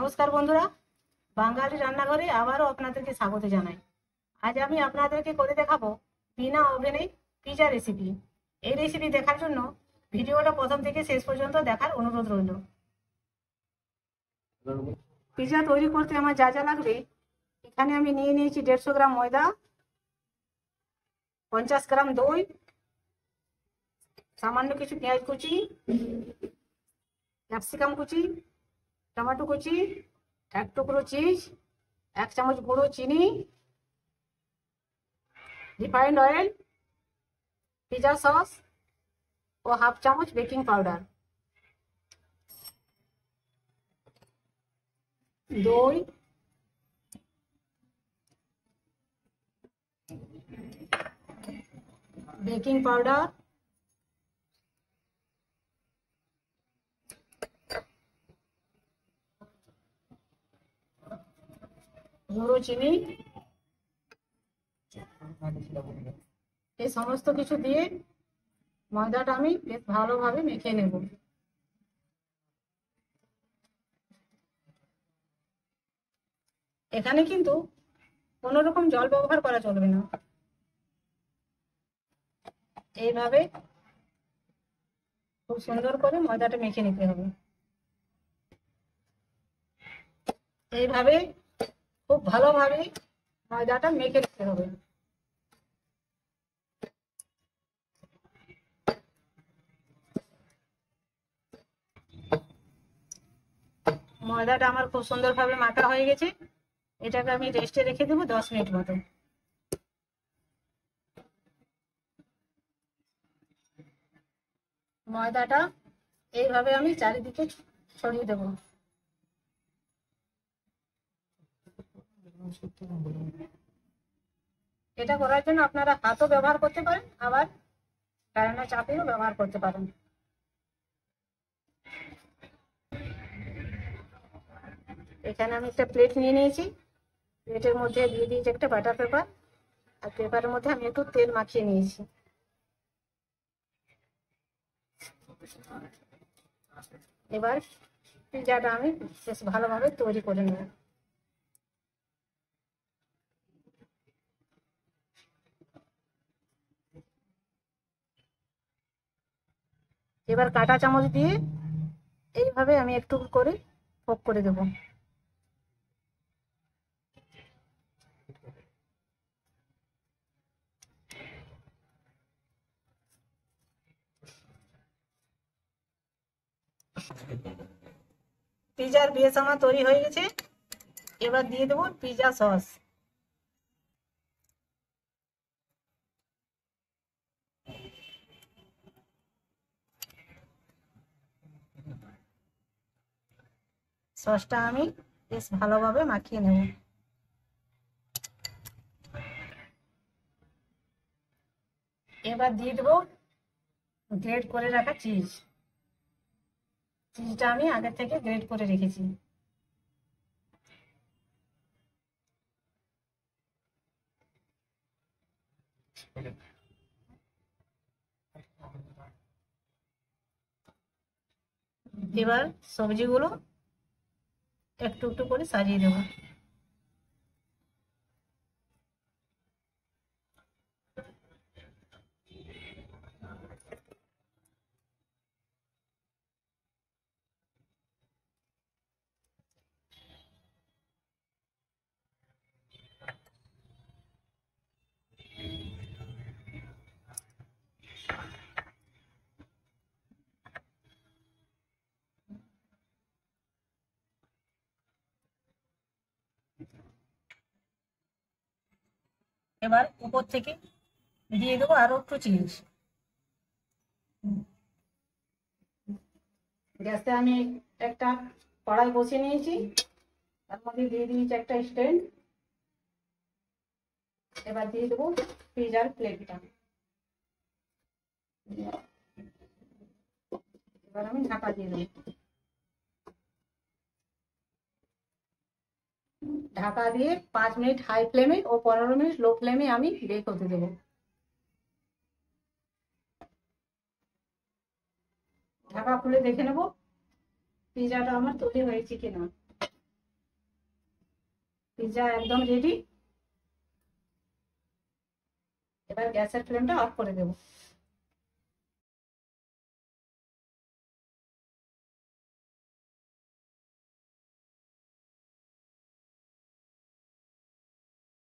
নমস্কার বন্ধুরা, বাঙালি রান্নাঘরে আবারও আপনাদেরকে স্বাগত জানাই। আজ আমি আপনাদেরকে করে দেখাবো বিনা ওভেনে পিজা রেসিপি। এই রেসিপি দেখার জন্য ভিডিওটা প্রথম থেকে শেষ পর্যন্ত দেখার অনুরোধ রইল। পিজা তৈরি করতে আমার যা যা লাগবে, এখানে আমি নিয়ে নিয়েছি 150 গ্রাম ময়দা, 50 গ্রাম দই, সামান্য কিছু পেঁয়াজ কুচি, ক্যাপসিকাম কুচি, টমেটো কুচি, 1 টুকরো চিজ, 1 চামচ গুঁড়ো চিনি, রিফাইন্ড অয়েল, পিজা সস ও 1/2 চামচ বেকিং পাউডার। দই, বেকিং পাউডার, গুঁড়ো চিনি, এই সমস্ত কিছু দিয়ে ময়দাটা আমি বেশ ভালোভাবে মেখে নেব। এখানে কিন্তু কোনো রকম জল ব্যবহার করা চলবে না। এইভাবে খুব সুন্দর করে ময়দাটা মেখে নিতে হবে। এইভাবে খুব ভালোভাবে ময়দাটা মেখে নিতে হবে। ময়দাটা আমার খুব সুন্দরভাবে মাখা হয়ে গেছে। এটাকে আমি রেস্টে রেখে দেবো 10 মিনিট মতো। ময়দাটা এইভাবে আমি চারিদিকে ছড়িয়ে দেবো। এটা করার জন্য আপনারা হাতও ব্যবহার করতে পারেন, আবার কারেন্টের চাপিও ব্যবহার করতে পারেন। এখানে আমি একটা প্লেট নিয়ে নিয়েছি। প্লেটের মধ্যে দিয়ে দিয়েছি একটা বাটার পেপার, আর পেপারের মধ্যে আমি একটু তেল মাখিয়ে নিয়েছি। এবার পিজাটা আমি বেশ ভালোভাবে তৈরি করে নেব। এবার কাঁটা চামচ দিয়ে এইভাবে আমি একটু করে ফোক করে দেব। পিজার বেস আমার তৈরি হয়ে গেছে। এবার দিয়ে দেবো পিজা সস। সসটা আমি বেশ ভালোভাবে মাখিয়ে নেব। এবার দিয়ে দেবো গ্রেট করে রাখা চিজ। চিজটা আমি আগে থেকে গ্রেট করে রেখেছি। এবার সবজিগুলো একটু একটু করে সাজিয়ে দেবো। এবার উপর থেকে দিয়ে দেবো আরো একটু চিজ। গ্যাসে আমি একটা কড়াই বসিয়ে নিয়েছি, তার মধ্যে দিয়ে দিয়েছি একটা স্ট্যান্ড। এবার দিয়ে দেবো পিজার প্লেটটা। এবার আমি ঢাকা দিয়ে দেবো। ঢাকা দিয়ে 5 মিনিট হাই ফ্লেমে ও 15 মিনিট লো ফ্লেমে আমি বেক হতে দেবো। ঢাকা খুলে দেখে নেবো পিজাটা আমার তৈরি হয়েছে কিনা। পিৎজা একদম রেডি। এবার গ্যাসের ফ্লেমটা অফ করে দেবো।